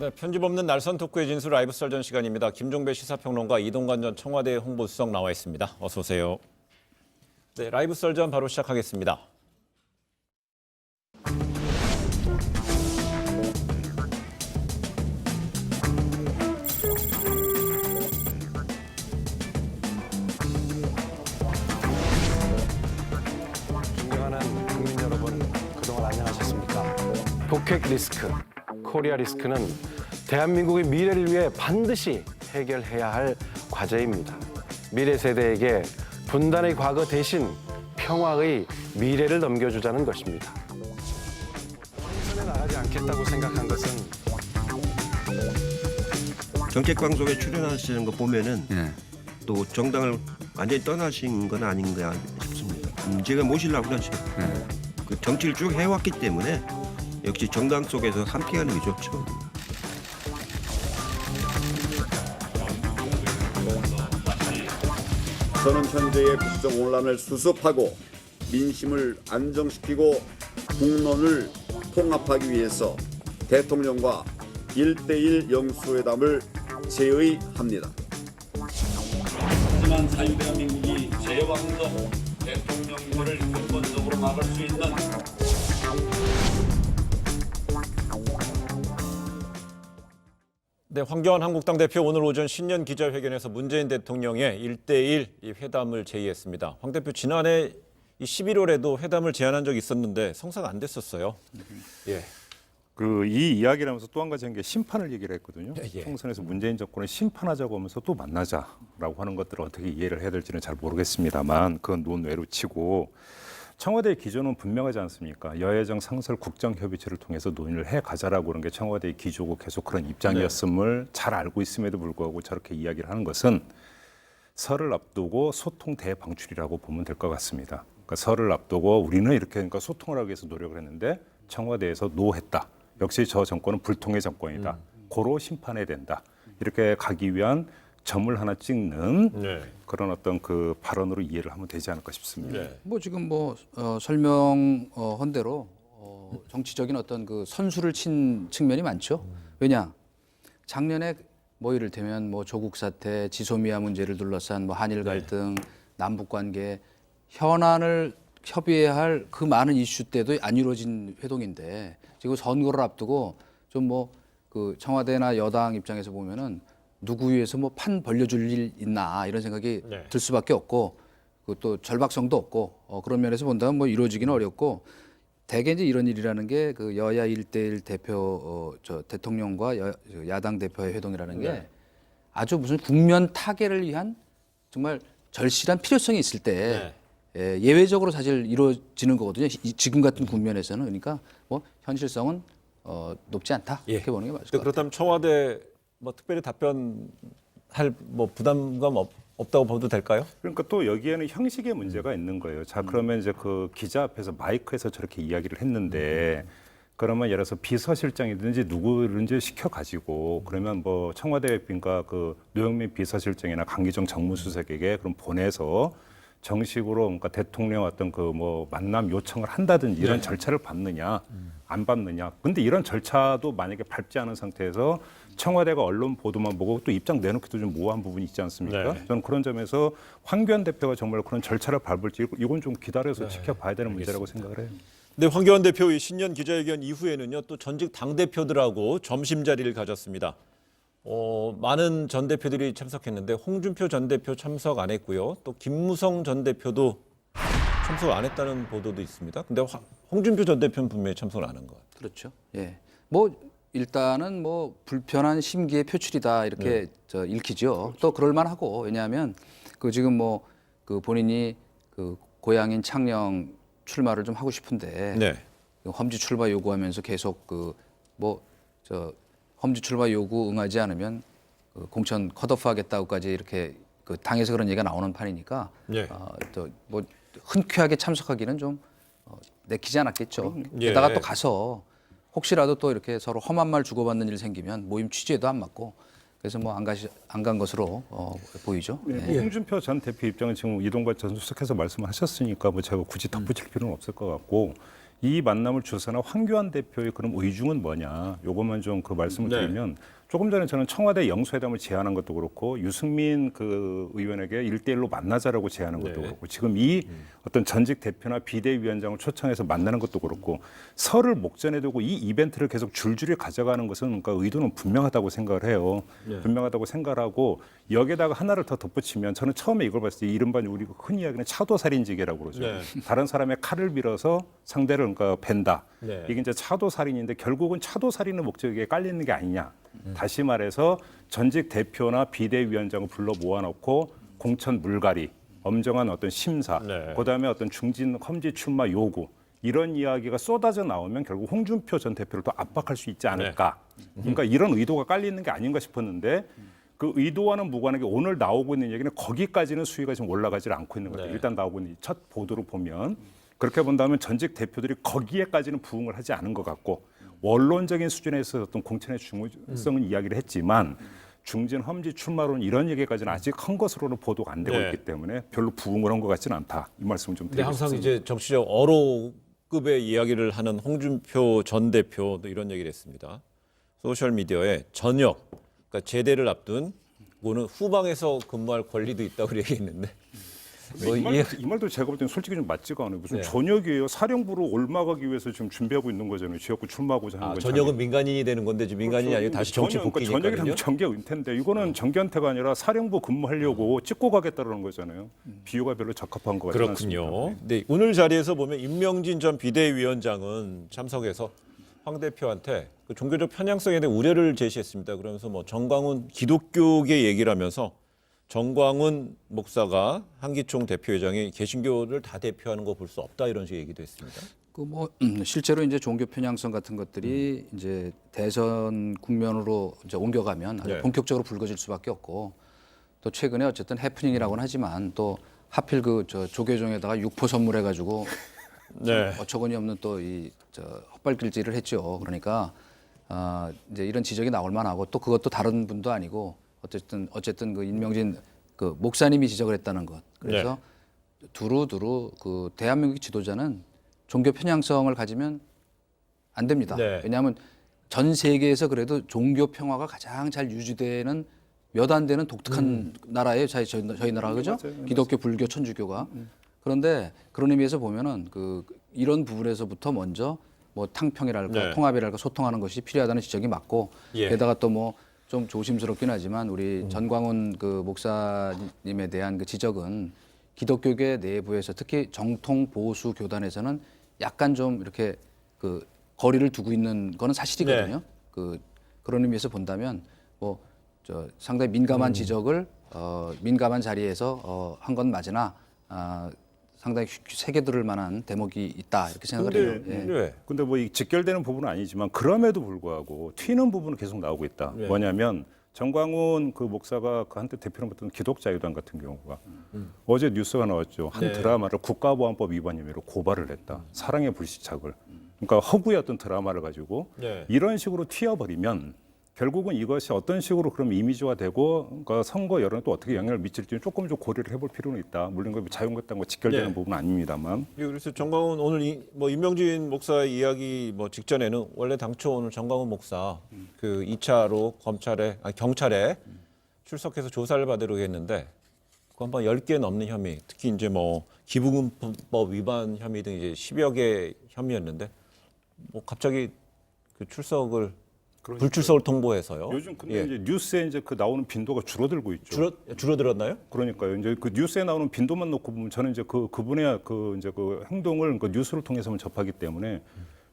네, 편집 없는 날선 토크의 진수 라이브 썰전 시간입니다. 김종배 시사평론가 이동관 전 청와대 홍보수석 나와 있습니다. 어서 오세요. 네, 라이브 썰전 바로 시작하겠습니다. 존경하는 국민 여러분, 그동안 안녕하셨습니까? 북핵 리스크, 코리아 리스크는 대한민국의 미래를 위해 반드시 해결해야 할 과제입니다. 미래 세대에게 분단의 과거 대신 평화의 미래를 넘겨주자는 것입니다. 선에 나가지 않겠다고 생각한 것은 정책 방송에 출연하시는 거 보면은 또 정당을 완전히 떠나신 건 아닌가 싶습니다. 제가 모시려고 그러죠. 그 정치를 쭉 해왔기 때문에 역시 정당 속에서 함께하는 게 좋죠. 저는 현재의 국정 혼란을 수습하고 민심을 안정시키고 국론을 통합하기 위해서 대통령과 1대1 영수회담을 제의합니다. 하지만 자유대한민국이 제왕적 대통령제를 근본적으로 막을 수 있는 네, 황교안 한국당 대표 오늘 오전 신년 기자회견에서 문재인 대통령의 1대1 이 회담을 제의했습니다. 황 대표 지난해 11월에도 회담을 제안한 적이 있었는데 성사가 안 됐었어요. 예. 이 이야기를 하면서 또 한 가지 한 게 심판을 얘기를 했거든요. 예. 총선에서 문재인 정권을 심판하자고 하면서 또 만나자라고 하는 것들을 어떻게 이해를 해야 될지는 잘 모르겠습니다만 그건 논외로 치고 청와대의 기조는 분명하지 않습니까? 여야정 상설 국정협의체를 통해서 논의를 해가자라고 하는 게 청와대의 기조고 계속 그런 입장이었음을 잘 알고 있음에도 불구하고 저렇게 이야기를 하는 것은 설을 앞두고 소통 대방출이라고 보면 될 것 같습니다. 그러니까 설을 앞두고 우리는 이렇게 그러니까 소통을 하기 위해서 노력을 했는데 청와대에서 노했다. 역시 저 정권은 불통의 정권이다. 고로 심판해야 된다. 이렇게 가기 위한 점을 하나 찍는 그런 어떤 그 발언으로 이해를 하면 되지 않을까 싶습니다. 네. 뭐 지금 설명한 대로 정치적인 어떤 그 선수를 친 측면이 많죠. 왜냐 작년에 뭐 이를테면 뭐 조국 사태, 지소미아 문제를 둘러싼 뭐 한일 갈등, 남북 관계 현안을 협의해야 할 그 많은 이슈 때도 안 이루어진 회동인데 지금 선거를 앞두고 좀 뭐 그 청와대나 여당 입장에서 보면은 누구 위해서 뭐 판 벌려줄 일 있나 이런 생각이 들 수밖에 없고 또 절박성도 없고 그런 면에서 본다면 뭐 이루어지기는 어렵고 대개 이제 이런 일이라는 게 그 여야 1대1 대표 대통령과 야당 대표의 회동이라는 게 아주 무슨 국면 타개를 위한 정말 절실한 필요성이 있을 때 예외적으로 사실 이루어지는 거거든요. 지금 같은 국면에서는 그러니까 뭐 현실성은 높지 않다 이렇게 보는 게 맞을 것 같아요. 그렇다면 청와대 뭐 특별히 답변할 뭐 부담감 없다고 봐도 될까요? 그러니까 또 여기에는 형식의 문제가 있는 거예요. 자, 그러면 이제 그 기자 앞에서 마이크에서 저렇게 이야기를 했는데 그러면 예를 들어서 비서실장이든지 누구든지 시켜가지고 그러면 뭐 청와대 빈가 그 노영민 비서실장이나 강기정 정무수석에게 그럼 보내서 정식으로 그러니까 대통령 어떤 그 뭐 만남 요청을 한다든지 이런 절차를 밟느냐 안 밟느냐. 근데 이런 절차도 만약에 밟지 않은 상태에서 청와대가 언론 보도만 보고 또 입장 내놓기도 좀 모호한 부분이 있지 않습니까? 저는 그런 점에서 황교안 대표가 정말 그런 절차를 밟을지 이건 좀 기다려서 지켜봐야 되는 문제라고 생각을 해요. 네, 황교안 대표의 신년 기자회견 이후에는요 또 전직 당 대표들하고 점심 자리를 가졌습니다. 많은 전 대표들이 참석했는데 홍준표 전 대표 참석 안 했고요. 또 김무성 전 대표도 참석 안 했다는 보도도 있습니다. 근데 홍준표 전 대표는 분명히 참석을 안 한 것 같아요. 그렇죠. 예. 뭐 일단은 뭐 불편한 심기의 표출이다 이렇게 읽히죠. 그렇죠. 또 그럴 만하고 왜냐하면 그 지금 뭐 그 본인이 그 고향인 창녕 출마를 좀 하고 싶은데 험지 출마 요구하면서 계속 험지 출마 요구 응하지 않으면 그 공천 컷오프하겠다고까지 이렇게 그 당에서 그런 얘기가 나오는 판이니까 또 뭐 흔쾌하게 참석하기는 좀 내키지 않았겠죠. 게다가 또 가서 혹시라도 또 이렇게 서로 험한 말 주고받는 일 생기면 모임 취지에도 안 맞고 그래서 뭐 안 간 것으로 보이죠. 홍준표 전 대표 입장은 지금 이동관 전 수석께서 말씀하셨으니까 뭐 제가 굳이 덧붙일 필요는 없을 것 같고 이 만남을 주선한 황교안 대표의 그럼 의중은 뭐냐? 요것만 좀 그 말씀을 네. 드리면 조금 전에 저는 청와대 영수회담을 제안한 것도 그렇고 유승민 그 의원에게 1대1로 만나자라고 제안한 것도 네. 그렇고 지금 이 어떤 전직 대표나 비대위원장을 초청해서 만나는 것도 그렇고 설을 목전에 두고 이 이벤트를 계속 줄줄이 가져가는 것은 그러니까 의도는 분명하다고 생각을 해요. 네. 분명하다고 생각을 하고 여기에다가 하나를 더 덧붙이면 저는 처음에 이걸 봤을 때 이른바 우리가 흔히 이야기하는 차도살인지계라고 그러죠. 네. 다른 사람의 칼을 빌어서 상대를 그러니까 벤다. 네. 이게 이제 차도살인인데 결국은 차도살인의 목적에 깔리는 게 아니냐. 다시 말해서 전직 대표나 비대위원장을 불러 모아놓고 공천 물갈이, 엄정한 어떤 심사, 네. 그다음에 어떤 중진 험지 출마 요구 이런 이야기가 쏟아져 나오면 결국 홍준표 전 대표를 또 압박할 수 있지 않을까. 그러니까 이런 의도가 깔리는 게 아닌가 싶었는데 그 의도와는 무관하게 오늘 나오고 있는 얘기는 거기까지는 수위가 지금 올라가지 않고 있는 거죠. 네. 일단 나오고 있는 첫 보도로 보면 그렇게 본다면 전직 대표들이 거기에까지는 부응을 하지 않은 것 같고 원론적인 수준에서 어떤 공천의 중요성은 이야기를 했지만 중진 험지 출마론 이런 얘기까지는 아직 큰 것으로는 보도가 안 되고 네. 있기 때문에 별로 부응을 한 것 같지는 않다. 이 말씀을 좀 근데 드리고 항상 싶습니다. 이제 정치적 어로급의 이야기를 하는 홍준표 전 대표도 이런 얘기를 했습니다. 소셜 미디어에 전역, 그러니까 제대를 앞둔 그거는 후방에서 근무할 권리도 있다고 얘기했는데 뭐 이 말도 제가 볼 때는 솔직히 좀 맞지가 않아요. 무슨 네. 전역이에요. 사령부로 올라가기 위해서 지금 준비하고 있는 거잖아요. 지역구 출마하고자 하는 거잖아요. 전역은 민간인이 되는 건데 지금 민간인이 아니고 다시 정치 복귀니까요. 전역이라면 정계 은퇴인데 이거는 정계 은퇴가 아니라 사령부 근무하려고 찍고 가겠다는 거잖아요. 비유가 별로 적합한 것 같지 않습니다. 그렇군요. 네, 오늘 자리에서 보면 임명진 전 비대위원장은 참석해서 황 대표한테 그 종교적 편향성에 대한 우려를 제시했습니다. 그러면서 뭐 정광훈 기독교계 얘기를 하면서 정광훈 목사가 한기총 대표회장이 개신교를 다 대표하는 거 볼 수 없다 이런 식의 얘기도 했습니다. 그 뭐 실제로 이제 종교 편향성 같은 것들이 이제 대선 국면으로 이제 옮겨가면 아주 네. 본격적으로 불거질 수밖에 없고 또 최근에 어쨌든 해프닝이라고는 하지만 또 하필 그 저 조계종에다가 육포 선물해가지고 네. 어처구니 없는 또 이 헛발길질을 했죠. 그러니까 이제 이런 지적이 나올 만하고 또 그것도 다른 분도 아니고 어쨌든 그 임명진 그 목사님이 지적을 했다는 것. 그래서 두루두루 그 대한민국 지도자는 종교 편향성을 가지면 안 됩니다. 네. 왜냐하면 전 세계에서 그래도 종교 평화가 가장 잘 유지되는 몇 안 되는 독특한 나라예요. 저희 나라 그죠? 기독교, 불교, 천주교가. 그런데 그런 의미에서 보면은 그 이런 부분에서부터 먼저 뭐 탕평이랄까 네. 통합이랄까 소통하는 것이 필요하다는 지적이 맞고 예. 게다가 또 뭐 좀 조심스럽긴 하지만 우리 전광훈 그 목사님에 대한 그 지적은 기독교계 내부에서 특히 정통 보수 교단에서는 약간 좀 이렇게 그 거리를 두고 있는 거는 사실이거든요. 네. 그런 의미에서 본다면 뭐 상당히 민감한 지적을 민감한 자리에서 한 건 맞으나 상당히 새겨들을 만한 대목이 있다 이렇게 생각을 해요. 예. 네. 근데 뭐 이 직결되는 부분은 아니지만 그럼에도 불구하고 튀는 부분은 계속 나오고 있다. 네. 뭐냐면 정광훈 그 목사가 그 한때 대표로 맡던 기독자유단 같은 경우가 어제 뉴스가 나왔죠. 한 네. 드라마를 국가보안법 위반 혐의로 고발을 했다. 사랑의 불시착을. 그러니까 허구의 어떤 드라마를 가지고 네. 이런 식으로 튀어버리면 결국은 이것이 어떤 식으로 그럼 이미지화 되고 그러니까 선거 여론에 또 어떻게 영향을 미칠지 조금 좀 고려를 해볼 필요는 있다. 물론 그 자유한국당과 직결되는 네. 부분은 아닙니다만. 예, 그래서 정광훈 오늘 뭐 임명진 목사의 이야기 뭐 직전에는 원래 당초 오늘 정광훈 목사 그 2차로 경찰에 출석해서 조사를 받으려고 했는데 그 한번 10개 넘는 혐의, 특히 이제 뭐 기부금법 위반 혐의 등 이제 10여 개 혐의였는데 뭐 갑자기 그 출석을 불출석을 통보해서요. 요즘 근데 예. 이제 뉴스에 이제 그 나오는 빈도가 줄어들고 있죠. 줄어들었나요? 그러니까요. 이제 그 뉴스에 나오는 빈도만 놓고 보면 저는 이제 그분의 그 이제 그 행동을 그 뉴스를 통해서만 접하기 때문에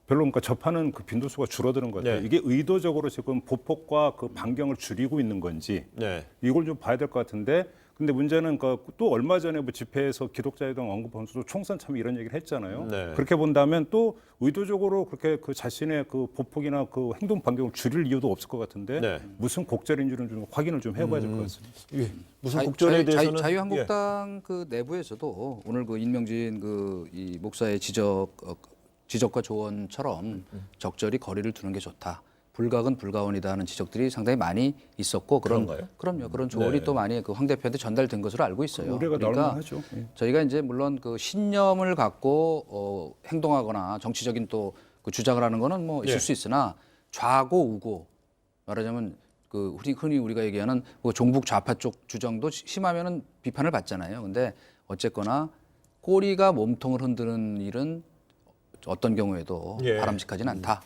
별로 그러니까 접하는 그 빈도수가 줄어드는 것 같아요. 네. 이게 의도적으로 지금 보폭과 그 반경을 줄이고 있는 건지 네. 이걸 좀 봐야 될 것 같은데. 근데 문제는 또 얼마 전에 뭐 집회에서 기독자유당 언급하면서도 총선 참여 이런 얘기를 했잖아요. 네. 그렇게 본다면 또 의도적으로 그렇게 그 자신의 그 보폭이나 그 행동 반경을 줄일 이유도 없을 것 같은데 네. 무슨 곡절인지는 좀 확인을 좀 해봐야 될 것 같습니다. 예. 무슨 국절에 대해서는 자유한국당 그 내부에서도 오늘 그 임명진 그 이 목사의 지적과 조언처럼 적절히 거리를 두는 게 좋다. 불가근 불가원이다 하는 지적들이 상당히 많이 있었고 그런가요? 그럼요. 그런 조언이 네. 또 많이 그 황 대표한테 전달된 것으로 알고 있어요. 우려가 나올 만하죠. 예. 저희가 이제 물론 그 신념을 갖고 행동하거나 정치적인 또 그 주장을 하는 거는 뭐 있을 예. 수 있으나 좌고 우고 말하자면 그 흔히 우리가 얘기하는 뭐 종북 좌파 쪽 주장도 심하면은 비판을 받잖아요. 근데 어쨌거나 꼬리가 몸통을 흔드는 일은 어떤 경우에도 예. 바람직하지는 않다.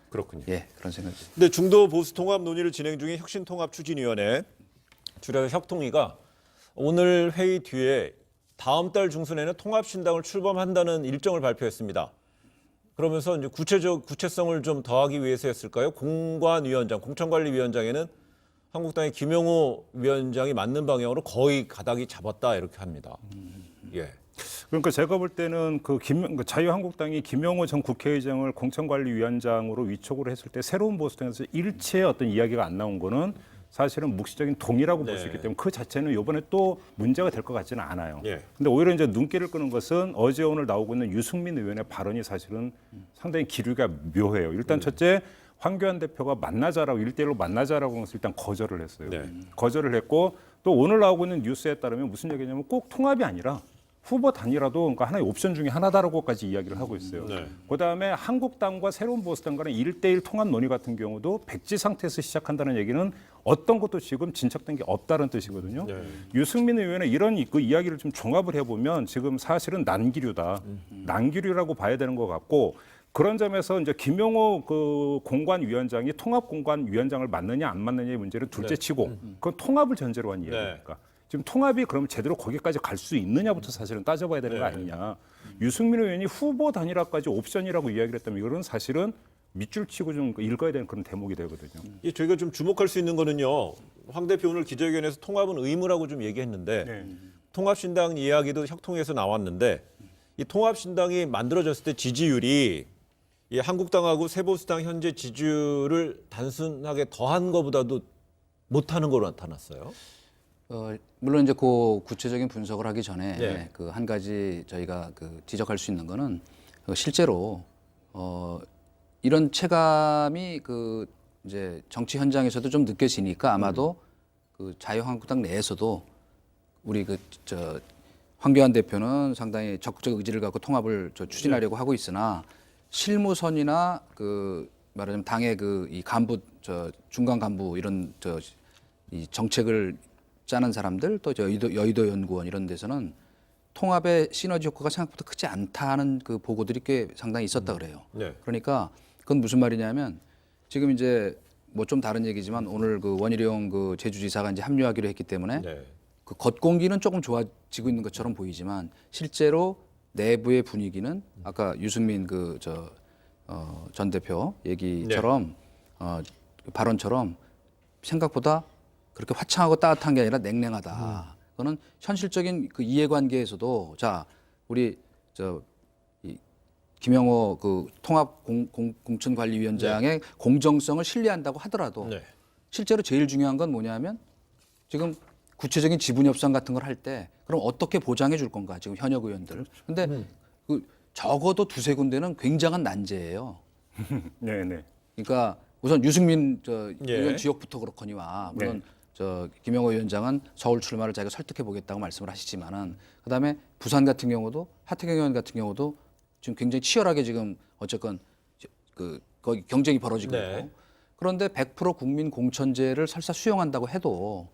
그렇군요. 예, 그런 생각이. 근데 중도 보수 통합 논의를 진행 중인 혁신통합추진위원회 줄여서 혁통위가 오늘 회의 뒤에 다음 달 중순에는 통합신당을 출범한다는 일정을 발표했습니다. 그러면서 이제 구체성을 좀 더하기 위해서였을까요? 공관위원장, 공천관리위원장에는 한국당의 김영호 위원장이 맞는 방향으로 거의 가닥이 잡았다 이렇게 합니다. 예. 그러니까 제가 볼 때는 그 자유한국당이 김영호 전 국회의장을 공천관리위원장으로 위촉을 했을 때 새로운 보수당에서 일체의 어떤 이야기가 안 나온 거는 사실은 묵시적인 동의라고 볼 수 있기 때문에 그 자체는 이번에 또 문제가 될 것 같지는 않아요. 예. 근데 오히려 이제 눈길을 끄는 것은 어제 오늘 나오고 있는 유승민 의원의 발언이 사실은 상당히 기류가 묘해요. 일단 첫째 황교안 대표가 만나자라고 1대1로 만나자라고 해서 일단 거절을 했어요. 네. 거절을 했고 또 오늘 나오고 있는 뉴스에 따르면 무슨 얘기냐면 꼭 통합이 아니라 후보 단일화도 그러니까 하나의 옵션 중에 하나다라고까지 이야기를 하고 있어요. 네. 그다음에 한국당과 새로운 보수당 간의 1대1 통합 논의 같은 경우도 백지 상태에서 시작한다는 얘기는 어떤 것도 지금 진척된 게 없다는 뜻이거든요. 네. 유승민 의원의 이런 그 이야기를 좀 종합을 해보면 지금 사실은 난기류다. 난기류라고 봐야 되는 것 같고 그런 점에서 이제 김영호 그 공관위원장이 통합공관위원장을 맡느냐 안 맡느냐의 문제를 둘째치고 그건 통합을 전제로 한 이야기니까. 지금 통합이 그러면 제대로 거기까지 갈 수 있느냐부터 사실은 따져봐야 되는 거 아니냐. 유승민 의원이 후보 단일화까지 옵션이라고 이야기를 했다면 이거는 사실은 밑줄 치고 좀 읽어야 되는 그런 대목이 되거든요. 저희가 좀 주목할 수 있는 거는요. 황 대표 오늘 기자회견에서 통합은 의무라고 좀 얘기했는데 네. 통합신당 이야기도 혁통에서 나왔는데 이 통합신당이 만들어졌을 때 지지율이 이 한국당하고 새보수당 현재 지지율을 단순하게 더한 것보다도 못하는 거로 나타났어요. 물론 이제 그 구체적인 분석을 하기 전에 네. 그 한 가지 저희가 그 지적할 수 있는 거는 실제로 이런 체감이 그 이제 정치 현장에서도 좀 느껴지니까 아마도 그 자유한국당 내에서도 우리 황교안 대표는 상당히 적극적 의지를 갖고 통합을 추진하려고 하고 있으나 실무선이나 그 말하자면 당의 그 이 간부 중간 간부 이런 이 정책을 짜는 사람들 또 여의도 연구원 이런 데서는 통합의 시너지 효과가 생각보다 크지 않다는 그 보고들이 꽤 상당히 있었다 그래요. 네. 그러니까 그건 무슨 말이냐면 지금 이제 뭐 좀 다른 얘기지만 오늘 그 원희룡 그 제주지사가 이제 합류하기로 했기 때문에 네. 그 겉공기는 조금 좋아지고 있는 것처럼 보이지만 실제로 내부의 분위기는 아까 유승민 전 대표 얘기처럼 발언처럼 생각보다 그렇게 화창하고 따뜻한 게 아니라 냉랭하다. 그거는 현실적인 그 이해관계에서도 자 우리 이 김영호 그 통합공천관리위원장의 공정성을 신뢰한다고 하더라도 네. 실제로 제일 중요한 건 뭐냐면 지금 구체적인 지분 협상 같은 걸 할 때 그럼 어떻게 보장해 줄 건가 지금 현역 의원들. 근데 그 적어도 두세 군데는 굉장한 난제예요. 네. 그러니까 우선 유승민 예. 의원 지역부터 그렇거니와 물론 김영호 위원장은 서울 출마를 자기가 설득해 보겠다고 말씀을 하시지만은 그다음에 부산 같은 경우도 하태경 의원 같은 경우도 지금 굉장히 치열하게 지금 어쨌건 거기 경쟁이 벌어지고 네. 있고 그런데 100% 국민 공천제를 설사 수용한다고 해도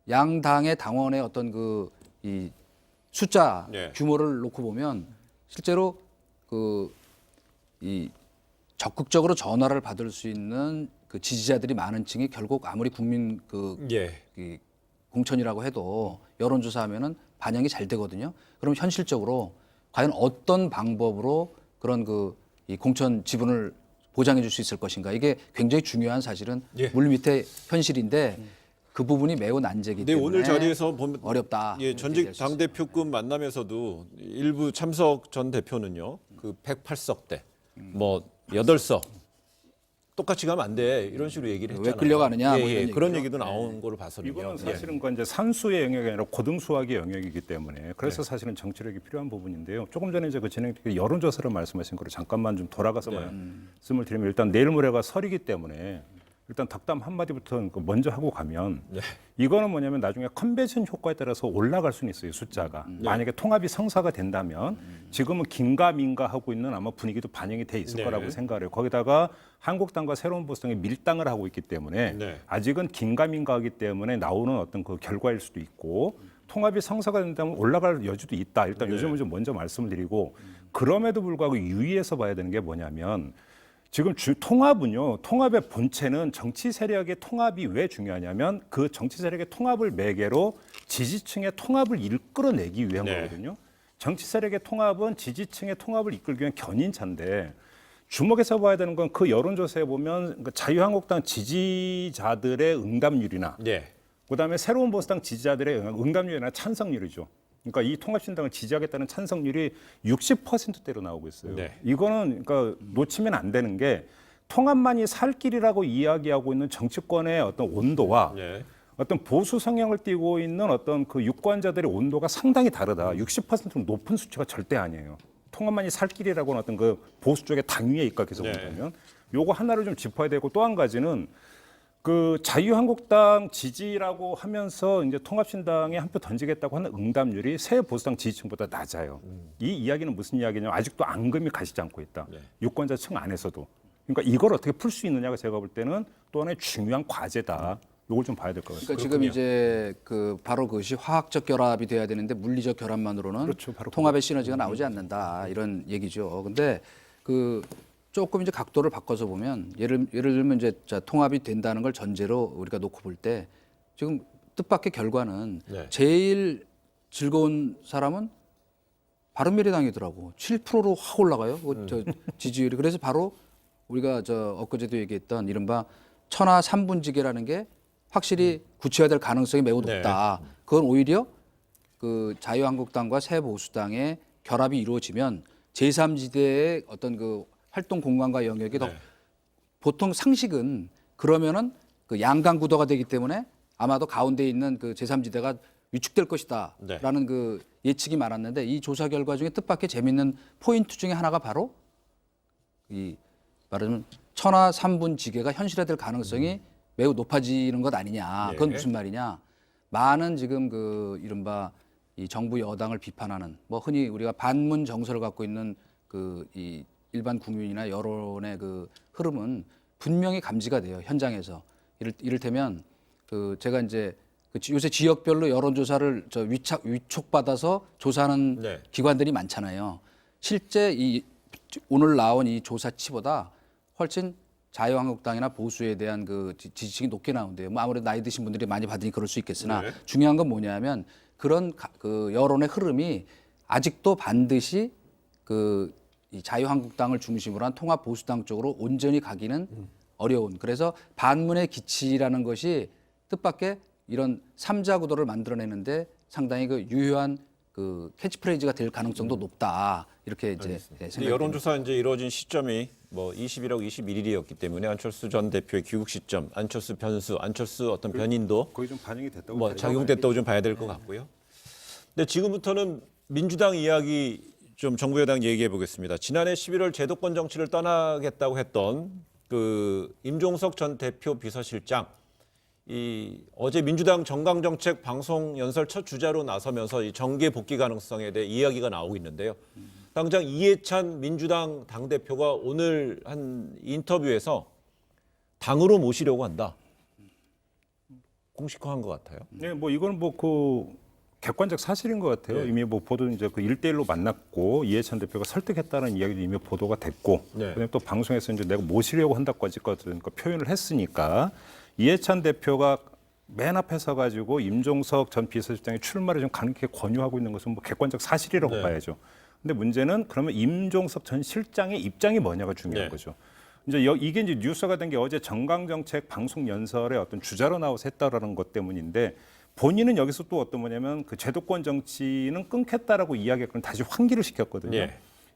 양 당의 당원의 어떤 이 숫자 네. 규모를 놓고 보면 실제로 이 적극적으로 전화를 받을 수 있는 그 지지자들이 많은 층이 결국 아무리 국민 이 공천이라고 해도 여론조사하면은 반영이 잘 되거든요. 그럼 현실적으로 과연 어떤 방법으로 그런 이 공천 지분을 보장해 줄 수 있을 것인가 이게 굉장히 중요한 사실은 물 밑에 현실인데 그 부분이 매우 난제이기 근데 때문에 오늘 자리에서 보면 어렵다. 전직 당 대표급 만남에서도 일부 참석 전 대표는요. 그 108석 대 뭐 8석 똑같이 가면 안 돼 이런 식으로 얘기를 왜 했잖아요. 끌려가느냐, 뭐 예, 이런 그런 얘기죠. 얘기도 나온 거로 봐서는요. 이거는 예. 사실은 그 이제 산수의 영역이 아니라 고등수학의 영역이기 때문에 그래서 사실은 정치력이 필요한 부분인데요. 조금 전에 이제 그 진행된 여론조사를 말씀하신 거를 잠깐만 좀 돌아가서 말씀을 드리면 일단 내일 모레가 설이기 때문에 일단 덕담 한마디부터 먼저 하고 가면 이거는 뭐냐면 나중에 컨벤션 효과에 따라서 올라갈 수는 있어요, 숫자가. 만약에 통합이 성사가 된다면 지금은 긴가민가 하고 있는 아마 분위기도 반영이 돼 있을 네. 거라고 생각을 해요. 거기다가 한국당과 새로운 보수당이 밀당을 하고 있기 때문에 네. 아직은 긴가민가하기 때문에 나오는 어떤 그 결과일 수도 있고 통합이 성사가 된다면 올라갈 여지도 있다. 일단 요즘은 좀 먼저 말씀을 드리고 그럼에도 불구하고 유의해서 봐야 되는 게 뭐냐면 지금 통합은요. 통합의 본체는 정치 세력의 통합이 왜 중요하냐면 그 정치 세력의 통합을 매개로 지지층의 통합을 이끌어내기 위한 네. 거거든요. 정치 세력의 통합은 지지층의 통합을 이끌기 위한 견인차인데 주목해서 봐야 되는 건 그 여론조사에 보면 그 자유한국당 지지자들의 응답률이나 네. 그다음에 새로운 보수당 지지자들의 응답률이나 찬성률이죠. 그러니까 이 통합신당을 지지하겠다는 찬성률이 60%대로 나오고 있어요. 네. 이거는 그러니까 놓치면 안 되는 게 통합만이 살 길이라고 이야기하고 있는 정치권의 어떤 온도와 네. 어떤 보수 성향을 띠고 있는 어떤 그 유권자들의 온도가 상당히 다르다. 60%는 높은 수치가 절대 아니에요. 통합만이 살 길이라고 하는 어떤 그 보수 쪽의 당위에 입각해서 네. 본다면 요거 하나를 좀 짚어야 되고 또 한 가지는 그 자유한국당 지지라고 하면서 이제 통합신당에 한 표 던지겠다고 하는 응답률이 새 보수당 지지층보다 낮아요. 이 이야기는 무슨 이야기냐면 아직도 앙금이 가시지 않고 있다. 네. 유권자층 안에서도. 그러니까 이걸 어떻게 풀 수 있느냐가 제가 볼 때는 또 하나의 중요한 과제다. 이걸 좀 봐야 될 것 같습니다. 그러니까 지금 이제 그 바로 그것이 화학적 결합이 돼야 되는데 물리적 결합만으로는 그렇죠. 바로 통합의 시너지가 나오지 않는다 이런 얘기죠. 근데 그 조금 이제 각도를 바꿔서 보면 예를 들면 이제 자, 통합이 된다는 걸 전제로 우리가 놓고 볼 때 지금 뜻밖의 결과는 네. 제일 즐거운 사람은 바른미래당이더라고. 7%로 확 올라가요. 저 지지율이. 그래서 바로 우리가 엊그제도 얘기했던 이른바 천하 삼분지계라는 게 확실히 구체화될 가능성이 매우 높다. 그건 오히려 그 자유한국당과 새보수당의 결합이 이루어지면 제3지대의 어떤 그 활동 공간과 영역이 더 보통 상식은 그러면은 그 양강 구도가 되기 때문에 아마도 가운데 있는 그 제3지대가 위축될 것이다라는 그 예측이 많았는데 이 조사 결과 중에 뜻밖의 재미있는 포인트 중에 하나가 바로 이 말하자면 천하 삼분지계가 현실화될 가능성이 매우 높아지는 것 아니냐. 그건 무슨 말이냐. 많은 지금 그 이른바 이 정부 여당을 비판하는 뭐 흔히 우리가 반문 정서를 갖고 있는 그 이 일반 국민이나 여론의 그 흐름은 분명히 감지가 돼요. 현장에서. 이를테면 그 제가 이제 그 요새 지역별로 여론조사를 위촉받아서 조사하는 네. 기관들이 많잖아요. 실제 이 오늘 나온 이 조사치보다 훨씬 자유한국당이나 보수에 대한 그 지지층이 높게 나온대요. 뭐 아무래도 나이 드신 분들이 많이 받으니 그럴 수 있겠으나 중요한 건 뭐냐면 그런 그 여론의 흐름이 아직도 반드시 그 이 자유한국당을 중심으로 한 통합 보수당 쪽으로 온전히 가기는 어려운. 그래서 반문의 기치라는 것이 뜻밖의 이런 삼자 구도를 만들어내는데 상당히 그 유효한 그 캐치프레이즈가 될 가능성도 높다. 이렇게 이제 생각이 여론조사 이제 이루어진 시점이 뭐 20일하고 21일이었기 때문에 안철수 전 대표의 귀국 시점, 안철수 변수, 안철수 어떤 변인도 거의 좀 반영이 됐다고 뭐 작용됐다고 좀 봐야 될 것 같고요. 근데 지금부터는 민주당 이야기 좀 정부 여당 얘기해 보겠습니다. 지난해 11월 제도권 정치를 떠나겠다고 했던 그 임종석 전 대표 비서실장 이 어제 민주당 정강정책 방송 연설 첫 주자로 나서면서 이 정계 복귀 가능성에 대해 이야기가 나오고 있는데요. 당장 이해찬 민주당 당대표가 오늘 한 인터뷰에서 당으로 모시려고 한다. 공식화한 것 같아요. 네, 뭐 이거는 뭐 그 객관적 사실인 것 같아요. 이미 뭐 보도 이제 그 1대1로 만났고 이해찬 대표가 설득했다는 이야기도 이미 보도가 됐고, 그다음에 또 방송에서 이제 내가 모시려고 한다까지 그러니까 표현을 했으니까 이해찬 대표가 맨 앞에 서가지고 임종석 전 비서실장의 출마를 좀 강력하게 권유하고 있는 것은 뭐 객관적 사실이라고 봐야죠. 근데 문제는 그러면 임종석 전 실장의 입장이 뭐냐가 중요한 거죠. 이제 이게 이제 뉴스가 된 게 어제 정강정책 방송 연설의 어떤 주자로 나와서 했다라는 것 때문인데 본인은 여기서 또 어떤 뭐냐면 그 제도권 정치는 끊겠다라고 이야기했거든요. 다시 환기를 시켰거든요.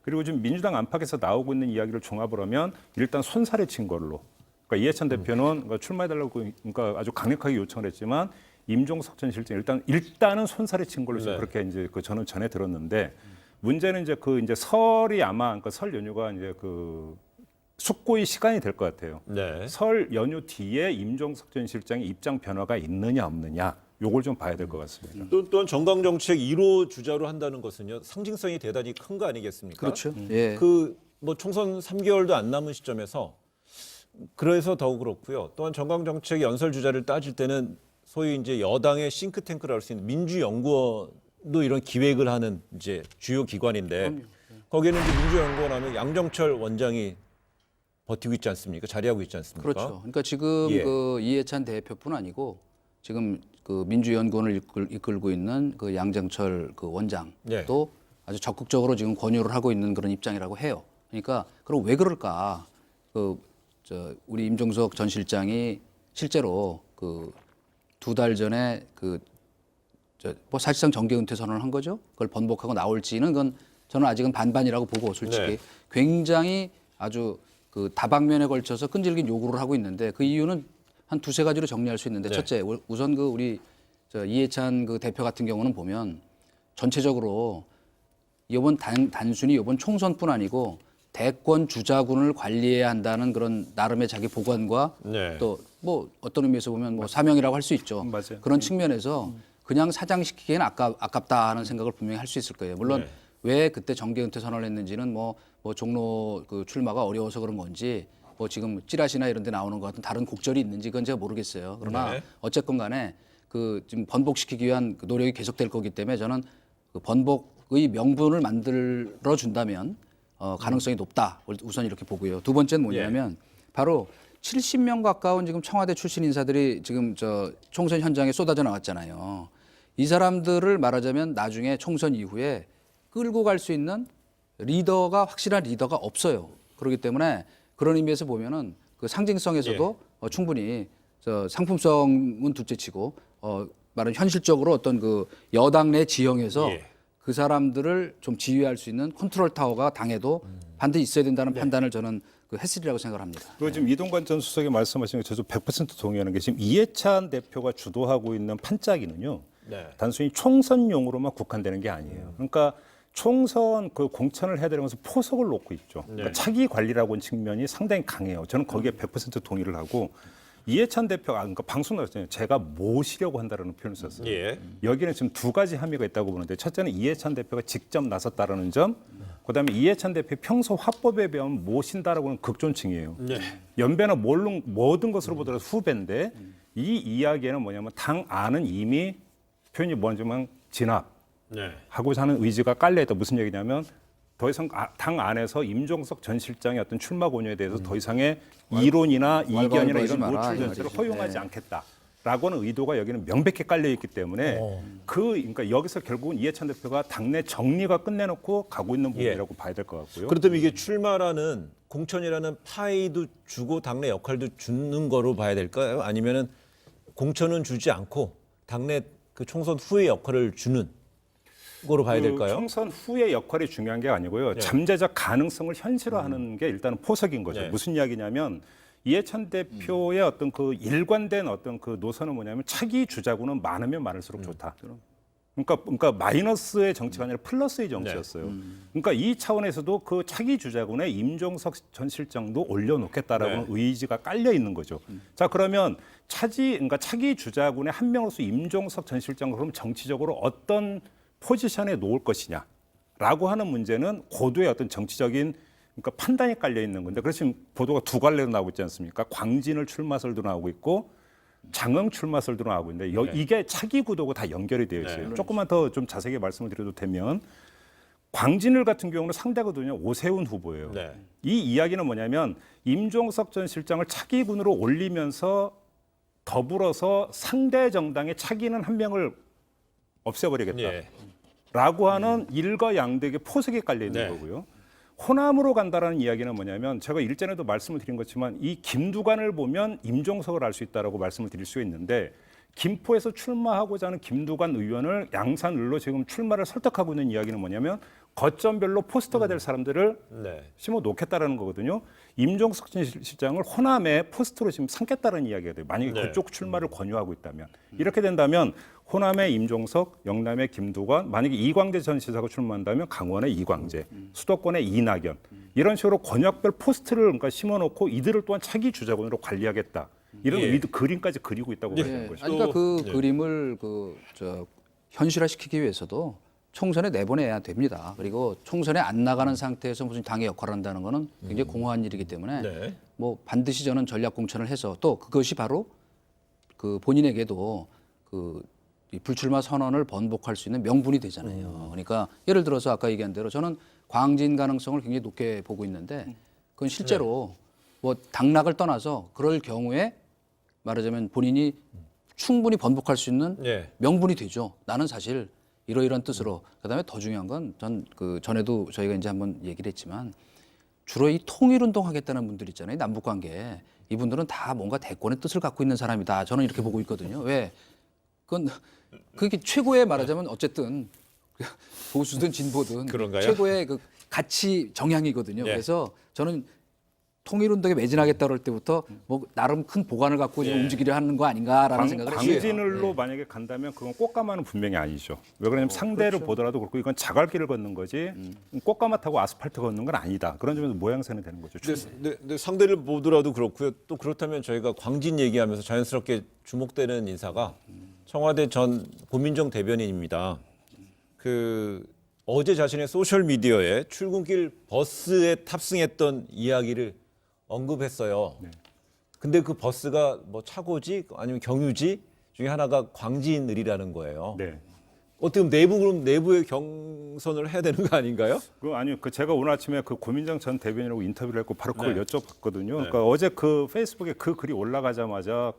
그리고 지금 민주당 안팎에서 나오고 있는 이야기를 종합을 하면 일단 손살에 친 걸로 그러니까 이해찬 대표는 출마해달라고 그러니까 아주 강력하게 요청을 했지만 임종석 전 실장 일단은 손살에 친 걸로 지금 네. 그렇게 이제 저는 전해 들었는데 문제는 이제 이제 설이 아마 그러니까 설 연휴가 이제 숙고의 시간이 될 것 같아요. 네. 설 연휴 뒤에 임종석 전 실장의 입장 변화가 있느냐 없느냐 요걸 좀 봐야 될 것 같습니다. 또한 정강 정책 1호 주자로 한다는 것은요 상징성이 대단히 큰 거 아니겠습니까? 그렇죠. 예. 뭐 총선 3개월도 안 남은 시점에서 그래서 더 그렇고요. 또한 정강 정책 연설 주자를 따질 때는 소위 이제 여당의 싱크탱크라 할 수 있는 민주연구원도 이런 기획을 하는 이제 주요 기관인데 거기에는 이제 민주연구원 하면 양정철 원장이 버티고 있지 않습니까? 자리하고 있지 않습니까? 그렇죠. 그러니까 지금 예. 그 이해찬 대표뿐 아니고 지금 그 민주연구원을 이끌고 있는 그 양정철 그 원장도 네. 아주 적극적으로 지금 권유를 하고 있는 그런 입장이라고 해요. 그러니까 그럼 왜 그럴까? 우리 임종석 전 실장이 실제로 2달 전에 뭐 사실상 정계 은퇴 선언을 한 거죠. 그걸 번복하고 나올지는 그건 저는 아직은 반반이라고 보고 솔직히 네. 굉장히 아주 다방면에 걸쳐서 끈질긴 요구를 하고 있는데 그 이유는 한 2-3가지로 정리할 수 있는데 네. 첫째 우선 우리 이해찬 대표 같은 경우는 보면 전체적으로 단순히 이번 총선뿐 아니고 대권 주자군을 관리해야 한다는 그런 나름의 자기 보관과 네. 또 뭐 어떤 의미에서 보면 뭐 사명이라고 할 수 있죠. 맞아요. 그런 측면에서 그냥 사장시키기에는 아깝다 하는 생각을 분명히 할 수 있을 거예요. 물론 네. 왜 그때 정계 은퇴 선언을 했는지는 뭐 종로 출마가 어려워서 그런 건지 뭐 지금 찌라시나 이런 데 나오는 것 같은 다른 곡절이 있는지 그건 제가 모르겠어요. 그러나 네. 어쨌건 간에 지금 번복시키기 위한 노력이 계속될 거기 때문에 저는 번복의 명분을 만들어 준다면 가능성이 높다. 우선 이렇게 보고요. 두 번째는 뭐냐면 바로 70명 가까운 지금 청와대 출신 인사들이 지금 총선 현장에 쏟아져 나왔잖아요. 이 사람들을 말하자면 나중에 총선 이후에 끌고 갈 수 있는 확실한 리더가 없어요. 그렇기 때문에 그런 의미에서 보면은 그 상징성에서도 충분히 상품성은 둘째치고 말은 현실적으로 어떤 여당 내 지형에서 그 사람들을 좀 지휘할 수 있는 컨트롤 타워가 당에도 반드시 있어야 된다는 판단을 저는 했으리라고 생각을 합니다. 그리고 지금 이동관 전 수석이 말씀하신 거 저도 100% 동의하는 게 지금 이해찬 대표가 주도하고 있는 판짜기는요. 네. 단순히 총선용으로만 국한되는 게 아니에요. 그러니까 총선 공천을 해야 되는 것은 포석을 놓고 있죠. 그러니까 차기 관리라고 하는 측면이 상당히 강해요. 저는 거기에 100% 동의를 하고 이해찬 대표가 그러니까 방송 나왔잖아요. 제가 모시려고 한다라는 표현을 썼어요. 예. 여기는 지금 2가지 함의가 있다고 보는데 첫째는 이해찬 대표가 직접 나섰다라는 점, 그다음에 이해찬 대표 평소 화법에 비하면 모신다라고 하는 극존칭이에요. 연배는 모든 것으로 보더라도 후배인데 이 이야기에는 뭐냐면 당 안은 이미 표현이 뭐냐면 진압하고자 하는 의지가 깔려있다. 무슨 얘기냐면 더 이상 당 안에서 임종석 전 실장의 어떤 출마 권유에 대해서 더 이상의 이론이나 이견이나 왈가왈부하지 이런 마라, 노출 이 전체를 말이지. 허용하지 않겠다라고 하는 의도가 여기는 명백히 깔려 있기 때문에 그러니까 여기서 결국은 이해찬 대표가 당내 정리가 끝내놓고 가고 있는 부분이라고 봐야 될 것 같고요. 그렇다면 이게 출마라는 공천이라는 파이도 주고 당내 역할도 주는 거로 봐야 될까요? 아니면은 공천은 주지 않고 당내 총선 후의 역할을 주는 거로 봐야 될까요? 총선 후의 역할이 중요한 게 아니고요. 잠재적 가능성을 현실화하는 게 일단은 포석인 거죠. 무슨 이야기냐면 이해찬 대표의 어떤 일관된 어떤 노선은 뭐냐면 차기 주자군은 많으면 많을수록 좋다. 그러니까 마이너스의 정치가 아니라 플러스의 정치였어요. 그러니까 이 차원에서도 차기 주자군에 임종석 전 실장도 올려놓겠다라는 의지가 깔려 있는 거죠. 자, 그러면 차기 주자군의 한 명으로서 임종석 전 실장을 그럼 정치적으로 어떤 포지션에 놓을 것이냐라고 하는 문제는 고도의 어떤 정치적인 판단이 깔려 있는 건데 그래서 지금 보도가 2갈래로 나오고 있지 않습니까? 광진을 출마설도 나오고 있고 장흥 출마설도 나오고 있는데 이게 차기 구도가 다 연결이 되어 있어요. 조금만 더 좀 자세하게 말씀을 드려도 되면 광진을 같은 경우는 상대거든요. 오세훈 후보예요. 이 이야기는 뭐냐면 임종석 전 실장을 차기군으로 올리면서 더불어서 상대 정당의 차기는 한 명을 없애버리겠다라고 하는 일과 양득의 포석이 깔려 있는 거고요. 호남으로 간다라는 이야기는 뭐냐면 제가 일전에도 말씀을 드린 것지만 이 김두관을 보면 임종석을 알 수 있다라고 말씀을 드릴 수 있는데 김포에서 출마하고자 하는 김두관 의원을 양산을로 지금 출마를 설득하고 있는 이야기는 뭐냐면 거점별로 포스터가 될 사람들을 네. 심어 놓겠다라는 거거든요. 임종석 실장을 호남에 포스터로 지금 삼겠다는 이야기가 돼요. 만약에 네. 그쪽 출마를 권유하고 있다면 이렇게 된다면 호남의 임종석, 영남의 김두관, 만약에 이광재 전 지사가 출마한다면 강원의 이광재, 수도권의 이낙연 이런 식으로 권역별 포스트를 그러니까 심어놓고 이들을 또한 차기 주자군으로 관리하겠다. 이런 예. 그림까지 그리고 있다고 봐야 되는 거죠. 그러니까 그 네. 그림을 현실화시키기 위해서도 총선에 내보내야 됩니다. 그리고 총선에 안 나가는 상태에서 무슨 당의 역할을 한다는 거는 굉장히 공허한 일이기 때문에 네. 뭐 반드시 저는 전략 공천을 해서 또 그것이 바로 그 본인에게도 이 불출마 선언을 번복할 수 있는 명분이 되잖아요. 그러니까 예를 들어서 아까 얘기한 대로 저는 광진 가능성을 굉장히 높게 보고 있는데 그건 실제로 뭐 당락을 떠나서 그럴 경우에 말하자면 본인이 충분히 번복할 수 있는 예. 명분이 되죠. 나는 사실 이러이러한 뜻으로. 그다음에 더 중요한 건 전 전에도 저희가 이제 한번 얘기를 했지만 주로 이 통일운동 하겠다는 분들 있잖아요. 남북관계. 이분들은 다 뭔가 대권의 뜻을 갖고 있는 사람이다. 저는 이렇게 보고 있거든요. 왜? 그건 그게 최고의 말하자면 어쨌든 보수든 진보든 그런가요? 최고의 그 가치 정향이거든요. 예. 그래서 저는 통일운동에 매진하겠다 그럴 때부터 뭐 나름 큰 보관을 갖고 지금 움직이려 하는 거 아닌가라는 생각을 했어요. 광진을로 만약에 간다면 그건 꽃가마는 분명히 아니죠. 왜 그러냐면 상대를 보더라도 그렇고 이건 자갈길을 걷는 거지 꽃가마 타고 아스팔트 걷는 건 아니다. 그런 점에서 모양새는 되는 거죠. 근데 상대를 보더라도 그렇고요. 또 그렇다면 저희가 광진 얘기하면서 자연스럽게 주목되는 인사가 청와대 전 고민정 대변인입니다. 그 어제 자신의 소셜 미디어에 출근길 버스에 탑승했던 이야기를 언급했어요. 근데 그 버스가 뭐 차고지 아니면 경유지 중에 하나가 광진을이라는 거예요. 네. 어떻게 보면 그럼 내부의 경선을 해야 되는 거 아닌가요? 그 아니요. 그 제가 오늘 아침에 그 고민정 전 대변인하고 인터뷰를 했고 바로 그걸 네. 여쭤봤거든요. 그러니까 어제 그 페이스북에 그 글이 올라가자마자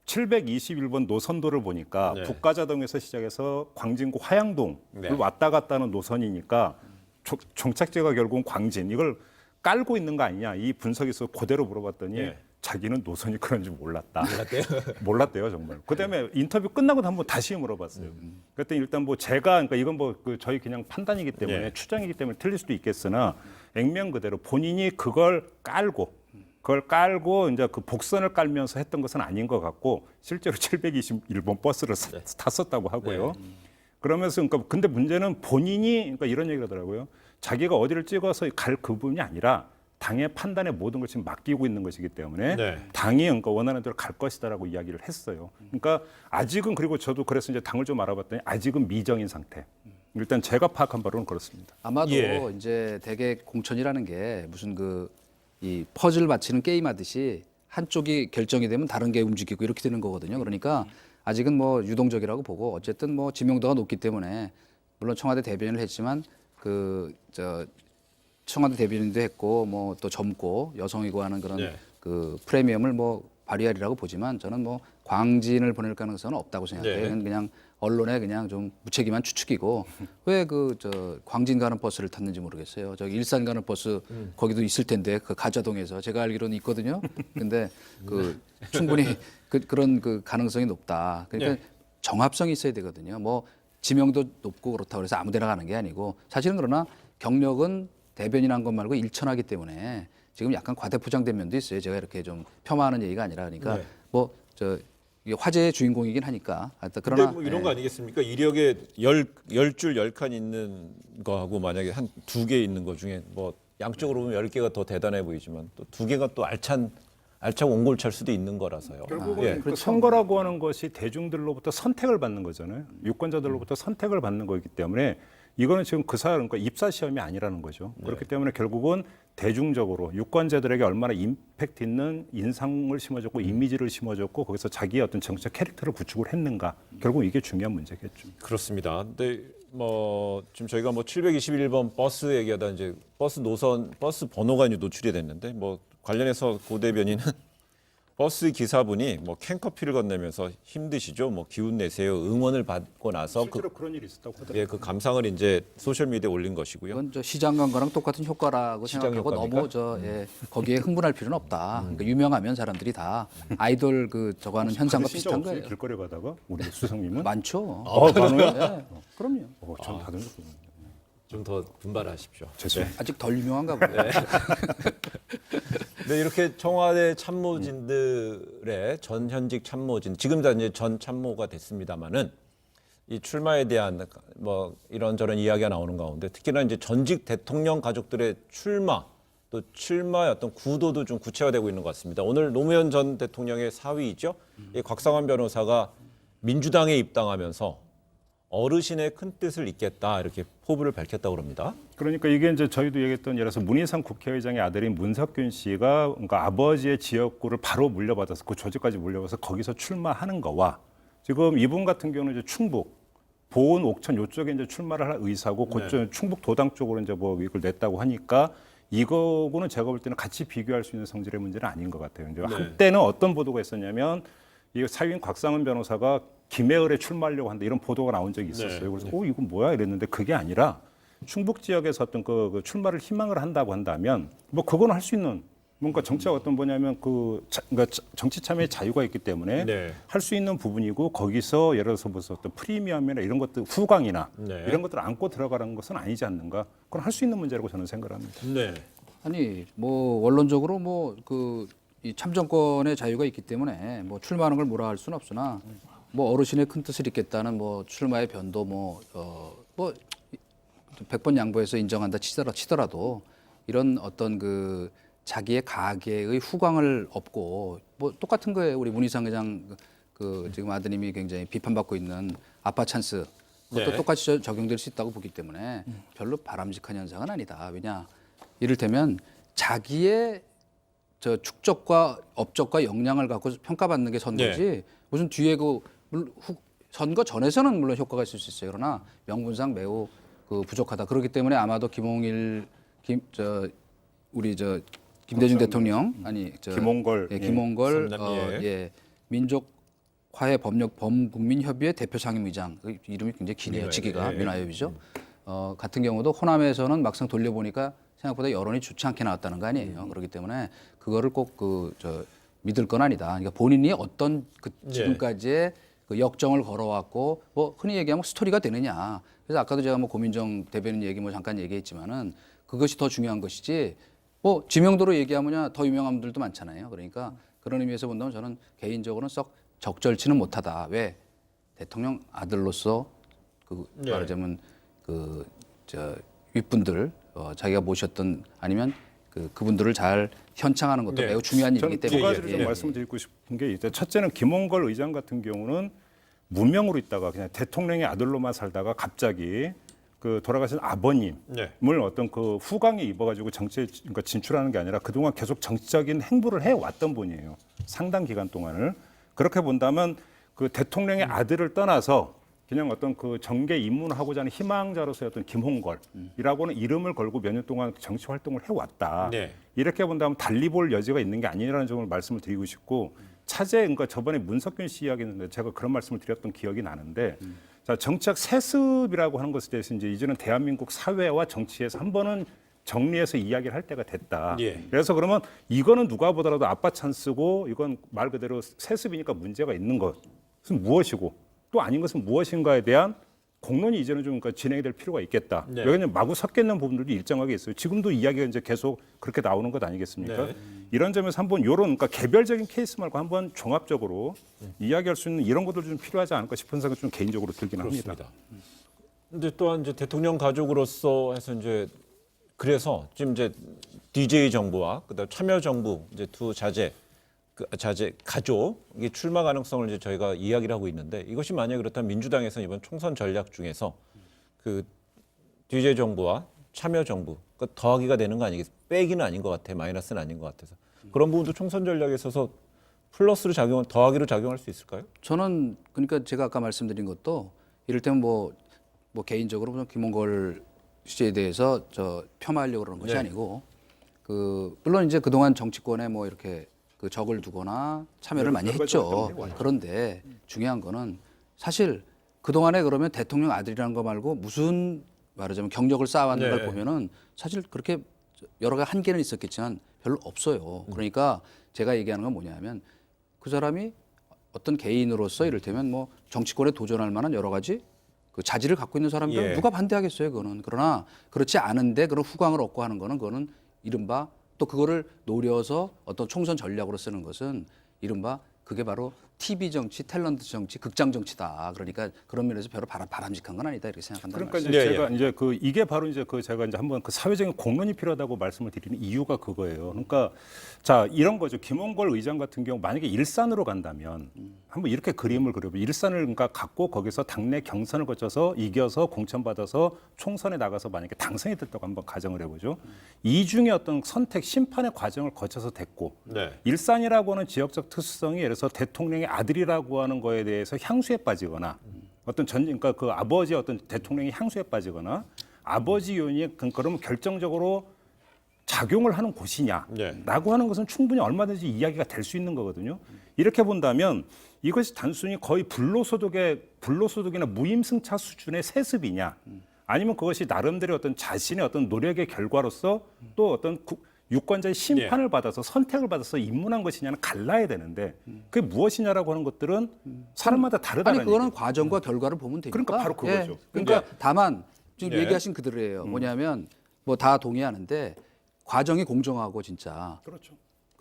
721번 노선도를 보니까 네. 북가자동에서 시작해서 광진구 화양동을 네. 왔다 갔다 하는 노선이니까 종착지가 결국은 광진 이걸 깔고 있는 거 아니냐 이 분석이 있어서 그대로 물어봤더니 네. 자기는 노선이 그런지 몰랐다. 몰랐대요? 몰랐대요 정말. 그다음에 인터뷰 끝나고 한번 다시 물어봤어요. 그랬더니 일단 뭐 제가 그러니까 이건 뭐 저희 그냥 판단이기 때문에 네. 추정이기 때문에 틀릴 수도 있겠으나 액면 그대로 본인이 그걸 깔고 이제 그 복선을 깔면서 했던 것은 아닌 것 같고 실제로 721번 버스를 탔었다고 하고요. 그러면서 그러니까 근데 문제는 본인이 그러니까 이런 얘기를 하더라고요. 자기가 어디를 찍어서 갈 그 부분이 아니라 당의 판단에 모든 걸 지금 맡기고 있는 것이기 때문에 네. 당이 그러니까 원하는 대로 갈 것이다라고 이야기를 했어요. 그러니까 아직은 그리고 저도 그래서 이제 당을 좀 알아봤더니 아직은 미정인 상태. 일단 제가 파악한 바로는 그렇습니다. 아마도 예. 이제 대개 공천이라는 게 무슨 이 퍼즐 맞히는 게임 하듯이 한쪽이 결정이 되면 다른 게 움직이고 이렇게 되는 거거든요. 그러니까 아직은 뭐 유동적이라고 보고 어쨌든 뭐 지명도가 높기 때문에 물론 청와대 대변인을 했지만 청와대 대변인도 했고 뭐 또 젊고 여성이고 하는 그런 네. 그 프리미엄을 뭐 발휘하리라고 보지만 저는 뭐 광진을 보낼 가능성은 없다고 생각해요. 네. 그냥 언론에 그냥 좀 무책임한 추측이고 왜 광진 가는 버스를 탔는지 모르겠어요. 저기 일산 가는 버스 거기도 있을 텐데 그 가자동에서 제가 알기로는 있거든요. 근데 충분히 그런 가능성이 높다. 그러니까 네. 정합성이 있어야 되거든요. 뭐 지명도 높고 그렇다고 해서 아무데나 가는 게 아니고 사실은 그러나 경력은 대변인한 것 말고 일천하기 때문에 지금 약간 과대포장된 면도 있어요. 제가 이렇게 좀 폄하하는 얘기가 아니라 그러니까 네. 이게 화제의 주인공이긴 하니까. 근데 그러나 뭐 이런 거 아니겠습니까? 이력에 10줄 10칸 있는 거하고 만약에 한 2개 있는 거 중에 뭐 양쪽으로 보면 10개가 더 대단해 보이지만 또 2개가 또 알차고 옹골차일 수도 있는 거라서요. 결국은 그 선거라고 하는 것이 대중들로부터 선택을 받는 거잖아요. 유권자들로부터 선택을 받는 거기 때문에 이거는 지금 그 사람 그러니까 입사 시험이 아니라는 거죠. 그렇기 때문에 결국은 대중적으로 유권자들에게 얼마나 임팩트 있는 인상을 심어줬고 이미지를 심어줬고 거기서 자기의 어떤 정치적 캐릭터를 구축을 했는가. 결국 이게 중요한 문제겠죠. 그렇습니다. 근데 뭐 지금 저희가 뭐 721번 버스 얘기하다 이제 버스 노선 버스 번호가 이제 노출이 됐는데 뭐 관련해서 고 대변인은 버스 기사분이 뭐 캔커피를 건네면서 힘드시죠? 뭐 기운 내세요. 응원을 받고 나서 실제로 그런 일이 있었다고 하더라고요. 그 감상을 이제 소셜 미디어에 올린 것이고요. 이건 시장 간과랑 똑같은 효과라고 시장 생각하고 효과입니까? 너무 거기에 흥분할 필요는 없다. 그러니까 유명하면 사람들이 다 아이돌 저거 하는 현상과 진짜 비슷한 없어요? 거예요. 길거리 가다가 우리 수석님은 많죠. 많아요? 네, 그럼요. 전 다른 적 없는데. 좀 더 분발하십시오. 죄송합니다. 아직 덜 유명한가 보네. 네, 이렇게 청와대 참모진들의 전 현직 참모진, 지금 다 이제 전 참모가 됐습니다만은 이 출마에 대한 뭐 이런저런 이야기가 나오는 가운데 특히나 이제 전직 대통령 가족들의 출마 또 출마의 어떤 구도도 좀 구체화되고 있는 것 같습니다. 오늘 노무현 전 대통령의 사위이죠. 이 곽상원 변호사가 민주당에 입당하면서 어르신의 큰 뜻을 잇겠다 이렇게 포부를 밝혔다고 합니다. 그러니까 이게 이제 저희도 얘기했던 예를 들어서 문희상 국회의장의 아들인 문석균 씨가 그러니까 아버지의 지역구를 바로 물려받아서 그 조직까지 물려받아서 거기서 출마하는 거와 지금 이분 같은 경우는 이제 충북, 보은, 옥천 이쪽에 이제 출마를 할 의사고 그쪽 충북 도당 쪽으로 이제 뭐 이걸 냈다고 하니까 이거고는 제가 볼 때는 같이 비교할 수 있는 성질의 문제는 아닌 것 같아요. 이제 한때는 어떤 보도가 있었냐면 이 사위인 곽상은 변호사가 김해을에 출마하려고 한다 이런 보도가 나온 적이 있었어요. 그래서 이건 뭐야 이랬는데 그게 아니라 충북 지역에서 어떤 그 출마를 희망을 한다고 한다면 뭐 그거는 할 수 있는 뭔가 정치가 어떤 뭐냐면 그러니까 정치 참여의 자유가 있기 때문에 네. 할 수 있는 부분이고 거기서 예를 들어서 무슨 어떤 프리미엄이나 이런 것들 후광이나 네. 이런 것들을 안고 들어가는 것은 아니지 않는가? 그건 할 수 있는 문제라고 저는 생각을 합니다. 네. 아니 뭐 원론적으로 뭐 그 이 참정권의 자유가 있기 때문에 뭐 출마하는 걸 뭐라 할 수는 없으나 뭐 어르신의 큰 뜻을 잇겠다는 뭐 출마의 변도 뭐 100번 양보해서 인정한다 치더라도 이런 어떤 그 자기의 가계의 후광을 업고 뭐 똑같은 거예요. 우리 문희상 회장 그 지금 아드님이 굉장히 비판받고 있는 아빠 찬스 그것도 네. 똑같이 적용될 수 있다고 보기 때문에 별로 바람직한 현상은 아니다. 왜냐 이를테면 자기의 저 축적과 업적과 역량을 갖고 평가받는 게 선거지 네. 무슨 뒤에 선거 전에서는 물론 효과가 있을 수 있어요. 그러나 명분상 매우 그 부족하다. 그렇기 때문에 아마도 우리 김대중 대통령 아니 김홍걸 김홍걸 삼남예. 민족화해 법력 범국민협의회 대표 상임의장 그 이름이 굉장히 기네요. 직위가 민화협이죠. 같은 경우도 호남에서는 막상 돌려보니까 생각보다 여론이 좋지 않게 나왔다는 거 아니에요. 그렇기 때문에 그거를 꼭 믿을 건 아니다. 그러니까 본인이 어떤 지금까지의 그 역정을 걸어왔고 뭐 흔히 얘기하면 스토리가 되느냐. 그래서 아까도 제가 뭐 고민정 대변인 얘기 뭐 잠깐 얘기했지만은 그것이 더 중요한 것이지 뭐 지명도로 얘기하면 더 유명한 분들도 많잖아요. 그러니까 그런 의미에서 본다면 저는 개인적으로는 썩 적절치는 못하다. 왜 대통령 아들로서 말하자면 윗분들 자기가 모셨던 아니면 그분들을 잘 현창하는 것도 매우 중요한 일이기 저는 두 때문에 가지를 좀 말씀드리고 싶은 게 이제 첫째는 김홍걸 의장 같은 경우는 무명으로 있다가 그냥 대통령의 아들로만 살다가 갑자기 그 돌아가신 아버님을 어떤 그 후광에 입어가지고 정치에 그러니까 진출하는 게 아니라 그동안 계속 정치적인 행보를 해왔던 분이에요. 상당 기간 동안을. 그렇게 본다면 그 대통령의 아들을 떠나서 그냥 어떤 그 정계 입문을 하고자 하는 희망자로서의 어떤 김홍걸이라고는 이름을 걸고 몇 년 동안 정치 활동을 해왔다. 네. 이렇게 본다면 달리 볼 여지가 있는 게 아니라는 점을 말씀을 드리고 싶고 차제 그러니까 저번에 문석균 씨 이야기했는데 제가 그런 말씀을 드렸던 기억이 나는데 자, 정치학 세습이라고 하는 것에 대해서 이제는 대한민국 사회와 정치에서 한 번은 정리해서 이야기를 할 때가 됐다. 예. 그래서 그러면 이거는 누가 보더라도 아빠 찬스고 이건 말 그대로 세습이니까 문제가 있는 것은 무엇이고 또 아닌 것은 무엇인가에 대한 공론이 이제는 좀 그러니까 진행이 될 필요가 있겠다. 네. 여기는 마구 섞여 있는 부분들도 일정하게 있어요. 지금도 이야기가 이제 계속 그렇게 나오는 것 아니겠습니까? 네. 이런 점에서 한번 이런 그러니까 개별적인 케이스 말고 한번 종합적으로 이야기할 수 있는 이런 것들 좀 필요하지 않을까 싶은 생각이 좀 개인적으로 들긴 합니다. 그렇습니다. 근데 또한 이제 대통령 가족으로서 해서 이제 그래서 지금 이제 DJ 정부와 그다음 참여 정부 이제 두 자제 가족 이게 출마 가능성을 이제 저희가 이야기를 하고 있는데 이것이 만약 그렇다면 민주당에서는 이번 총선 전략 중에서 그 DJ 정부와 참여 정부 그러니까 더하기가 되는 거 아니겠습니까? 빼기는 아닌 것 같아, 마이너스는 아닌 것 같아서 그런 부분도 총선 전략에 있어서 플러스로 더하기로 작용할 수 있을까요? 저는 그러니까 제가 아까 말씀드린 것도 이를테면 뭐 개인적으로 김홍걸 씨에 대해서 폄하하려고 그러는 것이 아니고 물론 이제 그동안 정치권에 뭐 이렇게 그 적을 두거나 참여를 많이 했죠. 그런데 중요한 거는 사실 그동안에 그러면 대통령 아들이라는 거 말고 무슨 말하자면 경력을 쌓아왔는 걸 보면은 사실 그렇게 여러 가지 한계는 있었겠지만 별로 없어요. 그러니까 제가 얘기하는 건 뭐냐면 그 사람이 어떤 개인으로서 이를테면 뭐 정치권에 도전할 만한 여러 가지 그 자질을 갖고 있는 사람들은 예. 누가 반대하겠어요, 그거는. 그러나 그렇지 않은데 그런 후광을 얻고 하는 거는 그거는 이른바 또 그거를 노려서 어떤 총선 전략으로 쓰는 것은 이른바 그게 바로 TV 정치, 탤런트 정치, 극장 정치다. 그러니까 그런 면에서 별로 바람직한 건 아니다 이렇게 생각한다는 그러니까 말씀. 이제 제가 이제 그 이게 바로 이제 그 제가 이제 한번 그 사회적인 공론이 필요하다고 말씀을 드리는 이유가 그거예요. 그러니까 자 이런 거죠. 김홍걸 의장 같은 경우 만약에 일산으로 간다면 한번 이렇게 그림을 그려보면 일산을 그러니까 갖고 거기서 당내 경선을 거쳐서 이겨서 공천받아서 총선에 나가서 만약에 당선이 됐다고 한번 가정을 해보죠. 이 중에 어떤 선택 심판의 과정을 거쳐서 됐고 네. 일산이라고 하는 지역적 특수성이 예를 들어서 대통령의 아들이라고 하는 거에 대해서 향수에 빠지거나 어떤 그러니까 그 아버지의 어떤 대통령이 향수에 빠지거나 아버지 요인이 그러면 결정적으로 작용을 하는 곳이냐라고 네. 하는 것은 충분히 얼마든지 이야기가 될 수 있는 거거든요. 이렇게 본다면 이것이 단순히 거의 불로소득이나 무임승차 수준의 세습이냐 아니면 그것이 나름대로 어떤 자신의 어떤 노력의 결과로서 또 어떤 유권자의 심판을 받아서 선택을 받아서 입문한 것이냐는 갈라야 되는데 그게 무엇이냐라고 하는 것들은 사람마다 다르다는 아니 그거는 얘기죠. 과정과 결과를 보면 되니까. 그러니까 바로 그거죠. 그러니까 다만 지금 네. 얘기하신 그대로예요. 뭐냐면 뭐 다 동의하는데 과정이 공정하고 진짜 그렇죠.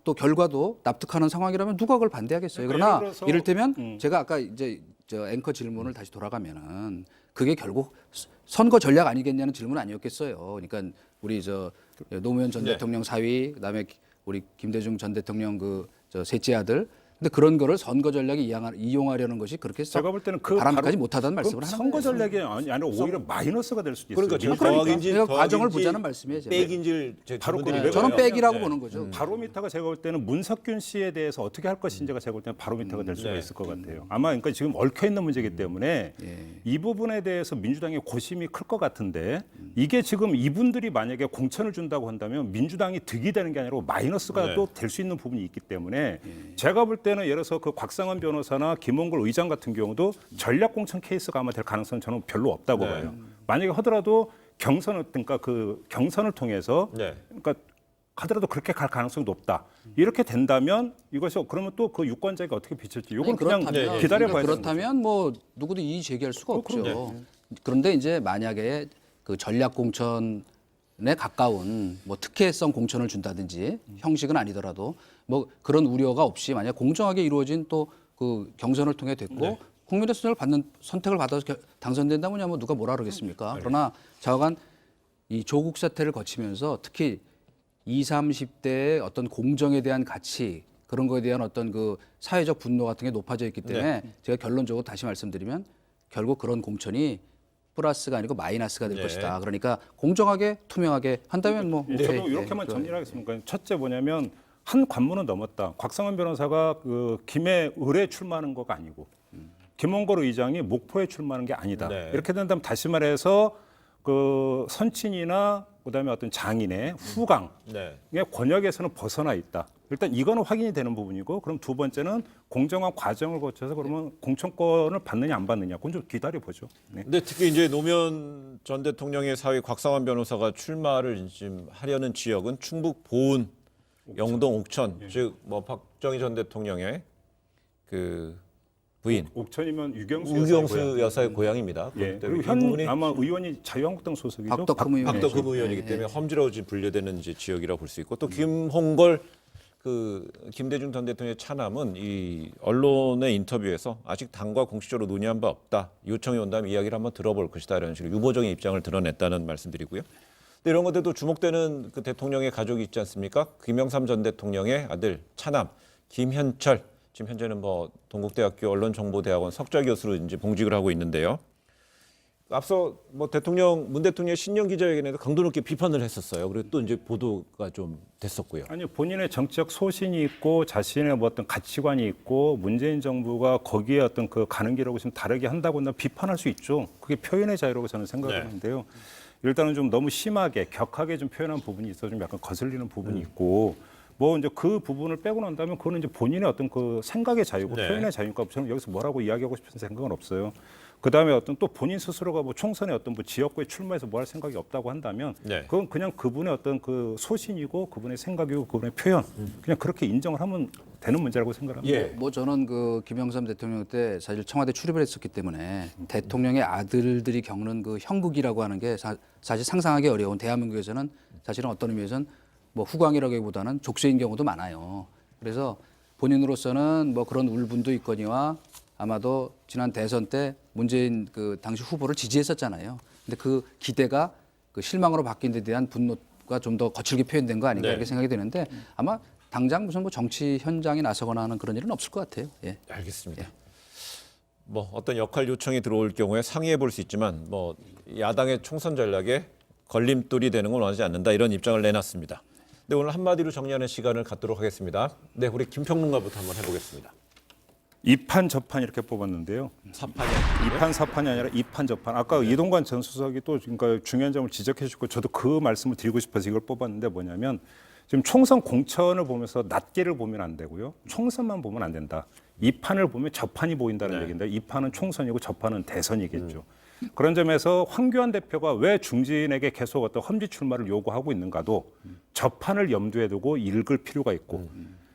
또 결과도 납득하는 상황이라면 누가 그걸 반대하겠어요. 그러니까 그러나 예를 들어서, 이를테면 제가 아까 이제 저 앵커 질문을 다시 돌아가면은 그게 결국 선거 전략 아니겠냐는 질문 아니었겠어요. 그러니까 우리 저 노무현 전 네. 대통령 사위, 그다음에 우리 김대중 전 대통령 그 저 셋째 아들. 근데 그런 거를 선거 전략에 이용하려는 것이 그렇게 제가 볼 때는 그 바람직하지 바로 못하다는 말씀을 하는 선거 거예요. 전략이 아니라 오히려 마이너스가 될 수도 있어요. 그러니까 지금 그러니까. 더하기인지 그러니까 과정을 더하기인지 보자는 말씀이에요, 제가. 백인지 제 바로 질문들이 그거예요. 저는 그거예요. 백이라고 네. 보는 거죠. 바로미터가 제가 볼 때는 문석균 씨에 대해서 어떻게 할 것인지가 제가 볼 때는 바로미터가 될 수가 네. 있을 것 같아요. 아마 그러니까 지금 얽혀 있는 문제이기 때문에 예. 이 부분에 대해서 민주당의 고심이 클 것 같은데 이게 지금 이분들이 만약에 공천을 준다고 한다면 민주당이 득이 되는 게 아니라 마이너스가 네. 또 될 수 있는 부분이 있기 때문에 제가 볼 때는 예를 들어서 그 곽상원 변호사나 김홍걸 의장 같은 경우도 전략 공천 케이스가 아마 될 가능성은 저는 별로 없다고 네. 봐요. 만약에 하더라도 경선을 그러니까 그 경선을 통해서 네. 그러니까 하더라도 그렇게 갈 가능성이 높다. 이렇게 된다면 이것이 그러면 또 그 유권자에게 어떻게 비칠지 이건 그냥 그렇다면, 기다려봐야 되는 거죠. 그렇다면 뭐 누구도 이의 제기할 수가 없죠. 그럼요. 그런데 이제 만약에 그 전략 공천에 가까운 뭐 특혜성 공천을 준다든지 형식은 아니더라도 뭐 그런 우려가 없이 만약 공정하게 이루어진 또 그 경선을 통해 됐고 국민의 선택을 받아서 당선된다면야 뭐 누가 뭐라 그러겠습니까? 그러나 좌우간 이 조국 사태를 거치면서 특히 20, 30대의 어떤 공정에 대한 가치 그런 거에 대한 어떤 그 사회적 분노 같은 게 높아져 있기 때문에 제가 결론적으로 다시 말씀드리면 결국 그런 공천이 플러스가 아니고 마이너스가 될 네. 것이다. 그러니까 공정하게 투명하게 한다면 뭐 저도 오케이. 이렇게만 예, 정리를 하겠습니다. 첫째 뭐냐면 한 관문은 넘었다. 곽상원 변호사가 그 김해 을에 출마하는 거가 아니고 김홍걸 의장이 목포에 출마하는 게 아니다. 네. 이렇게 된다면 다시 말해서 그 선친이나 그다음에 어떤 장인의 후강의 네. 권역에서는 벗어나 있다. 일단 이거는 확인이 되는 부분이고 그럼 두 번째는 공정한 과정을 거쳐서 그러면 공천권을 받느냐 안 받느냐 그건 좀 기다려 보죠. 네. 근데 특히 이제 노무현 전 대통령의 사위 곽상원 변호사가 출마를 지금 하려는 지역은 충북 보은, 영동 옥천, 즉 뭐 박정희 전 대통령의 그 부인 옥천이면 유경수 우경수 여사의 고향입니다. 예. 그렇기 때문에 그리고 이 현 부분이 아마 의원이 자유한국당 소속이죠. 박덕흠 의원. 박덕흠 의원이기 때문에 험지로 지금 분류되는 이제 지역이라고 볼 수 있고 또 김홍걸 그 김대중 전 대통령의 차남은 이 언론의 인터뷰에서 아직 당과 공식적으로 논의한 바 없다. 요청이 온다면 이야기를 한번 들어볼 것이다. 이런 식으로 유보적인 입장을 드러냈다는 말씀드리고요. 근데 이런 것들도 주목되는 그 대통령의 가족이 있지 않습니까? 김영삼 전 대통령의 아들 차남 김현철 지금 현재는 뭐 동국대학교 언론정보대학원 석좌 교수로 이제 봉직을 하고 있는데요. 앞서 뭐 문 대통령의 신년 기자회견에도 강도 높게 비판을 했었어요. 그리고 또 이제 보도가 좀 됐었고요. 아니 본인의 정치적 소신이 있고 자신의 뭐 어떤 가치관이 있고 문재인 정부가 거기에 어떤 그 가는 길하고 좀 다르게 한다고 한다면 비판할 수 있죠. 그게 표현의 자유라고 저는 생각하는데요. 일단은 좀 너무 심하게 격하게 좀 표현한 부분이 있어 좀 약간 거슬리는 부분이 있고 뭐 이제 그 부분을 빼고 난다면 그거는 이제 본인의 어떤 그 생각의 자유고 네. 표현의 자유니까 저는 여기서 뭐라고 이야기하고 싶은 생각은 없어요. 그 다음에 어떤 또 본인 스스로가 뭐 총선에 어떤 뭐 지역구에 출마해서 뭐 할 생각이 없다고 한다면 네. 그건 그냥 그분의 어떤 그 소신이고 그분의 생각이고 그분의 표현 그냥 그렇게 인정을 하면 되는 문제라고 생각합니다. 예. 뭐 저는 그 김영삼 대통령 때 사실 청와대 출입을 했었기 때문에 대통령의 아들들이 겪는 그 형국이라고 하는 게 사실 상상하기 어려운 대한민국에서는 사실은 어떤 의미에서는 뭐 후광이라기보다는 족쇄인 경우도 많아요. 그래서 본인으로서는 뭐 그런 울분도 있거니와 아마도 지난 대선 때 문재인 그 당시 후보를 지지했었잖아요. 근데 그 기대가 그 실망으로 바뀐 데 대한 분노가 좀 더 거칠게 표현된 거 아닌가 네. 이렇게 생각이 드는데 아마 당장 무슨 뭐 정치 현장에 나서거나 하는 그런 일은 없을 것 같아요. 예. 알겠습니다. 뭐 어떤 역할 요청이 들어올 경우에 상의해 볼 수 있지만 뭐 야당의 총선 전략에 걸림돌이 되는 건 원하지 않는다 이런 입장을 내놨습니다. 네, 오늘 한마디로 정리하는 시간을 갖도록 하겠습니다. 네, 우리 김평론가부터 한번 해보겠습니다. 이판 저판 이렇게 뽑았는데요. 사판이 이판 사판이 아니라 이판 저판. 아까 이동관 전 수석이 또 그러니까 중요한 점을 지적해 주고 저도 그 말씀을 드리고 싶어서 이걸 뽑았는데 뭐냐면 지금 총선 공천을 보면서 낱개를 보면 안 되고요. 총선만 보면 안 된다. 이 판을 보면 저판이 보인다는 얘기인데 이 판은 총선이고 저판은 대선이겠죠. 그런 점에서 황교안 대표가 왜 중진에게 계속 어떤 험지 출마를 요구하고 있는가도 저판을 염두에 두고 읽을 필요가 있고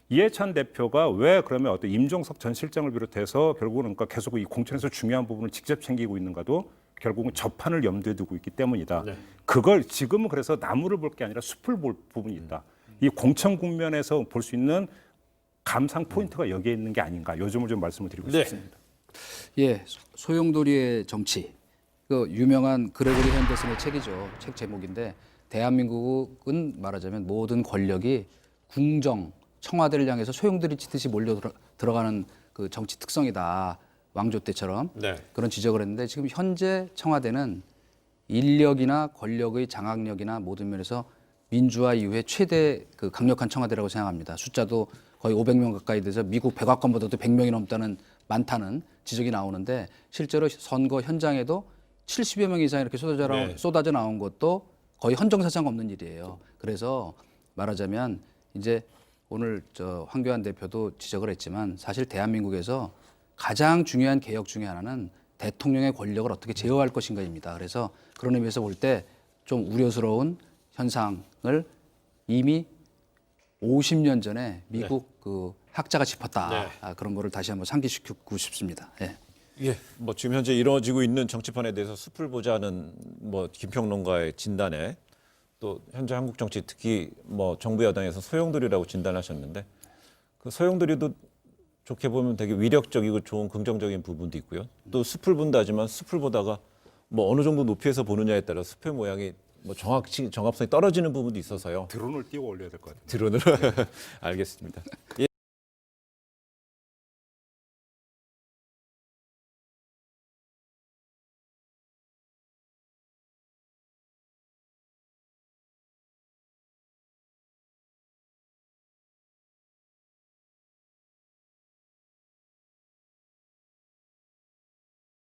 이해찬 대표가 왜 그러면 어떤 임종석 전 실장을 비롯해서 결국은 그러니까 계속 이 공천에서 중요한 부분을 직접 챙기고 있는가도 결국은 저판을 염두에 두고 있기 때문이다. 그걸 지금은 그래서 나무를 볼 게 아니라 숲을 볼 부분이 있다. 이 공천 국면에서 볼 수 있는 감상 포인트가 여기에 있는 게 아닌가. 요 점을 좀 말씀을 드리고 싶습니다. 예, 소용돌이의 정치. 그 유명한 그레고리 핸더슨의 책이죠. 책 제목인데 대한민국은 말하자면 모든 권력이 궁정, 청와대를 향해서 소용돌이 치듯이 몰려 들어가는 그 정치 특성이다. 왕조 때처럼 네. 그런 지적을 했는데 지금 현재 청와대는 인력이나 권력의 장악력이나 모든 면에서 민주화 이후에 최대 그 강력한 청와대라고 생각합니다. 숫자도 거의 500명 가까이 돼서 미국 백악관보다도 100명이 넘다는 많다는 지적이 나오는데 실제로 선거 현장에도 70여 명 이상 이렇게 쏟아져 나온 것도 거의 헌정사상 없는 일이에요. 그래서 말하자면 이제 오늘 저 황교안 대표도 지적을 했지만 사실 대한민국에서 가장 중요한 개혁 중에 하나는 대통령의 권력을 어떻게 제어할 것인가입니다. 그래서 그런 의미에서 볼 때 좀 우려스러운 현상을 이미 50년 전에 미국 그 학자가 짚었다. 네. 그런 거를 다시 한번 상기시키고 싶습니다. 예. 예, 뭐 지금 현재 이루어지고 있는 정치판에 대해서 숲을 보자는 뭐 김평론가의 진단에 또 현재 한국 정치 특히 뭐 정부 여당에서 소용돌이라고 진단하셨는데 그 소용돌이도 좋게 보면 되게 위력적이고 좋은 긍정적인 부분도 있고요. 또 숲을 본다지만 숲을 보다가 뭐 어느 정도 높이에서 보느냐에 따라 숲의 모양이 뭐 정합성이 떨어지는 부분도 있어서요. 드론을 띄워 올려야 될 것 같아요. 드론으로 알겠습니다. 예.